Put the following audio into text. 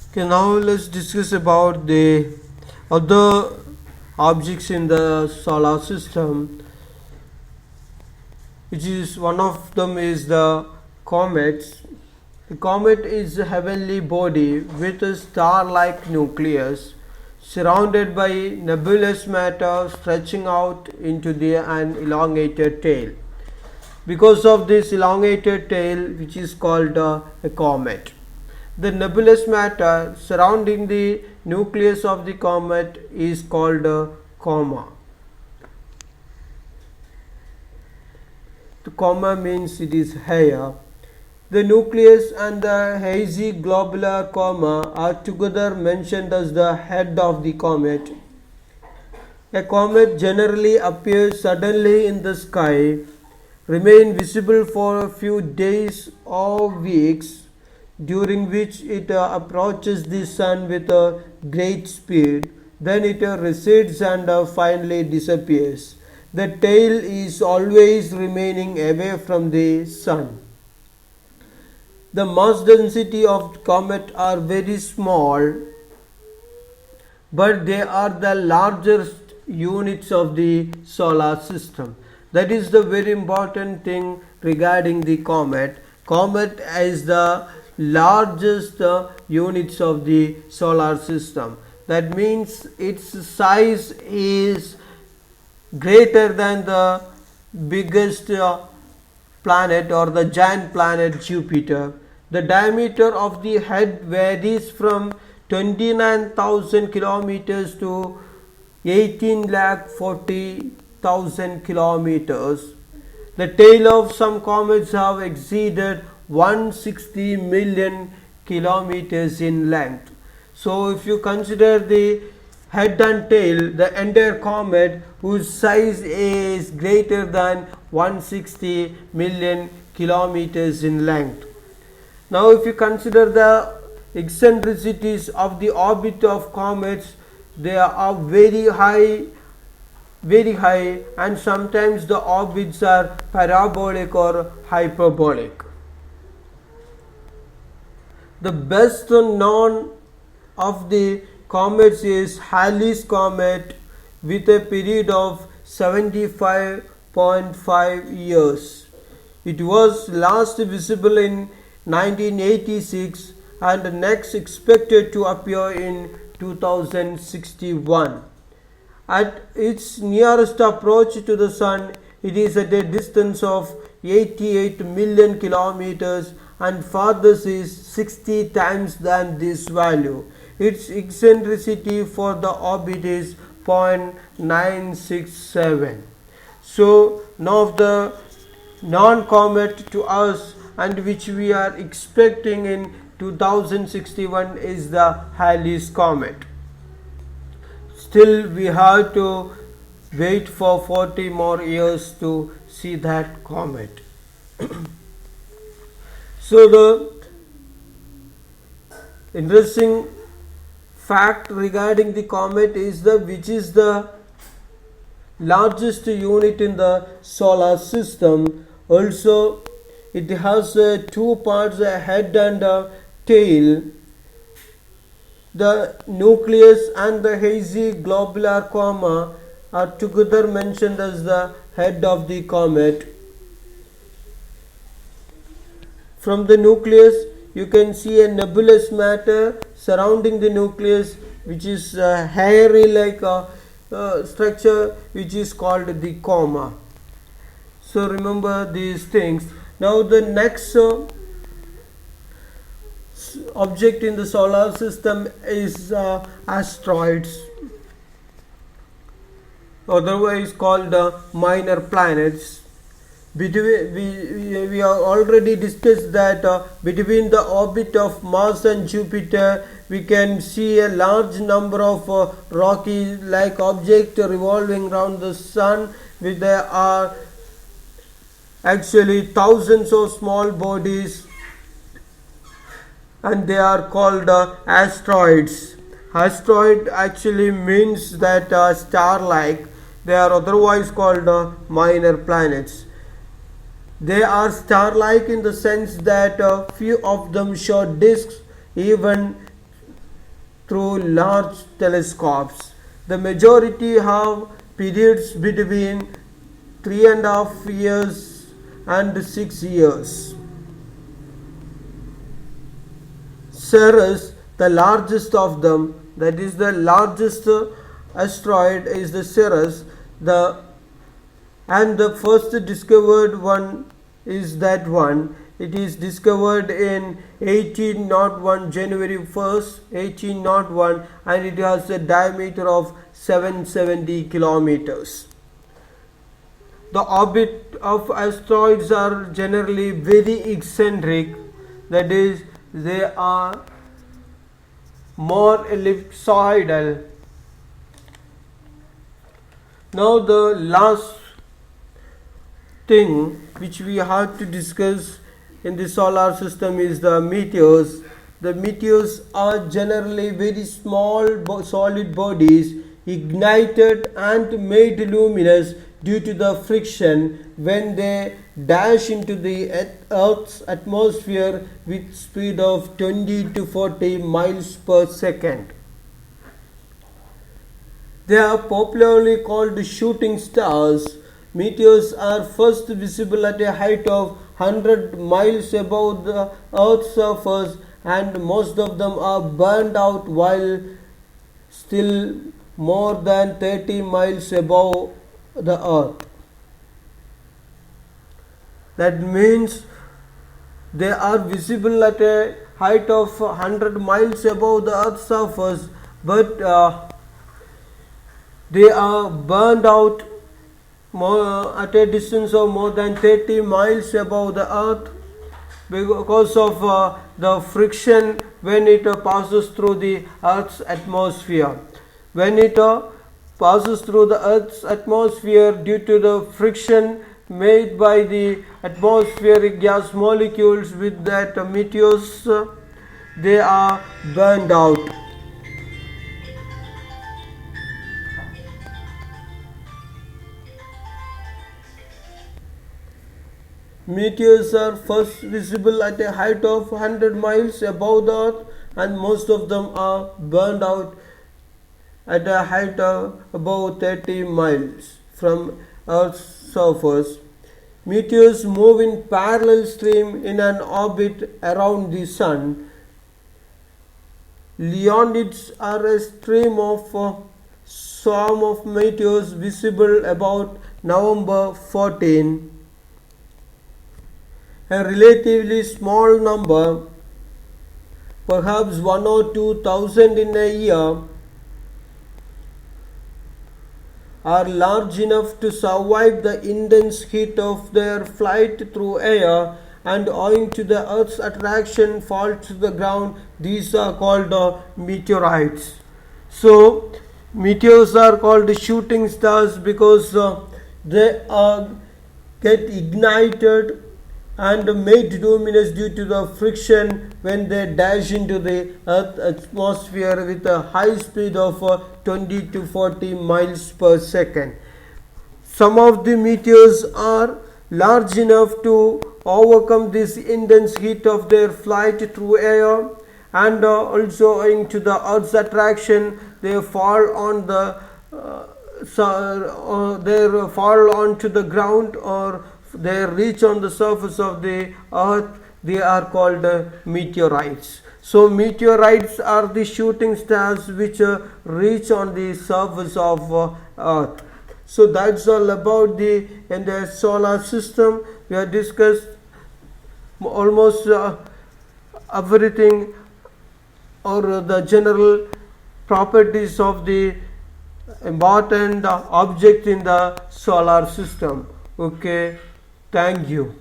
Okay, now let's discuss about the other objects in the solar system, which is one of them is the comets. The comet is a heavenly body with a star-like nucleus surrounded by nebulous matter stretching out into an elongated tail. Because of this elongated tail, which is called a comet. The nebulous matter surrounding the nucleus of the comet is called a coma. The coma means it is hair. The nucleus and the hazy globular coma are together mentioned as the head of the comet. A comet generally appears suddenly in the sky, remain visible for a few days or weeks, during which it approaches the sun with a great speed, then it recedes and finally disappears. The tail is always remaining away from the sun. The mass density of comet are very small, but they are the largest units of the solar system. That is the very important thing regarding the comet. Comet is the largest units of the solar system. That means its size is greater than the biggest planet or the giant planet Jupiter. The diameter of the head varies from 29,000 kilometers to 18,40,000 kilometers. The tail of some comets have exceeded 160 million kilometers in length. So if you consider the head and tail, the entire comet whose size is greater than 160 million kilometers in length. Now if you consider the eccentricities of the orbit of comets, they are very high, and sometimes the orbits are parabolic or hyperbolic. The best known of the comets is Halley's comet with a period of 75.5 years. It was last visible in 1986 and next expected to appear in 2061. At its nearest approach to the sun, it is at a distance of 88 million kilometers and farthest is 60 times than this value. Its eccentricity for the orbit is 0.967. So now of the non-comet to us and which we are expecting in 2061 is the Halley's comet. Still we have to wait for 40 more years to see that comet. So the interesting fact regarding the comet is which is the largest unit in the solar system. Also it has two parts, a head and a tail. The nucleus and the hazy globular coma are together mentioned as the head of the comet. From the nucleus you can see a nebulous matter surrounding the nucleus, which is hairy like structure, which is called the coma. So remember these things. Now the next object in the solar system is asteroids, otherwise called minor planets. We have already discussed that between the orbit of Mars and Jupiter we can see a large number of rocky like objects revolving around the sun, which there are actually thousands of small bodies and they are called asteroids. Asteroid actually means that star-like. They are otherwise called minor planets. They are star-like in the sense that few of them show disks even through large telescopes. The majority have periods between 3.5 years and 6 years. Ceres, the largest of them, that is the largest asteroid is the Ceres, and the first discovered one is that one. It is discovered in 1801, January 1st, 1801, and it has a diameter of 770 kilometers. The orbit of asteroids are generally very eccentric, that is, they are more ellipsoidal. Now the last thing which we have to discuss in the solar system is the meteors. The meteors are generally very small solid bodies ignited and made luminous due to the friction when they dash into the Earth's atmosphere with speed of 20 to 40 miles per second. They are popularly called shooting stars. Meteors are first visible at a height of 100 miles above the Earth's surface, and most of them are burned out while still more than 30 miles above the Earth. That means they are visible at a height of 100 miles above the Earth's surface, but they are burned out at a distance of more than 30 miles above the Earth because of the friction when it passes through the Earth's atmosphere. When it passes through the Earth's atmosphere, due to the friction made by the atmospheric gas molecules with that meteors, they are burned out. Meteors are first visible at a height of 100 miles above the Earth, and most of them are burned out at a height of above 30 miles from Earth's surface. Meteors move in parallel stream in an orbit around the Sun. Leonids are a stream of swarm of meteors visible about November 14. A relatively small number, perhaps 1 or 2,000 in a year, are large enough to survive the intense heat of their flight through air, and owing to the Earth's attraction fall to the ground. These are called meteorites. So meteors are called shooting stars because they get ignited and made luminous due to the friction when they dash into the Earth's atmosphere with a high speed of 20 to 40 miles per second. Some of the meteors are large enough to overcome this intense heat of their flight through air, and also owing to the Earth's attraction, they fall on the they fall onto the ground, or they reach on the surface of the Earth. They are called meteorites. So meteorites are the shooting stars which reach on the surface of Earth. So that's all about the entire solar system. We have discussed almost everything, or the general properties of the important object in the solar system. Okay, thank you.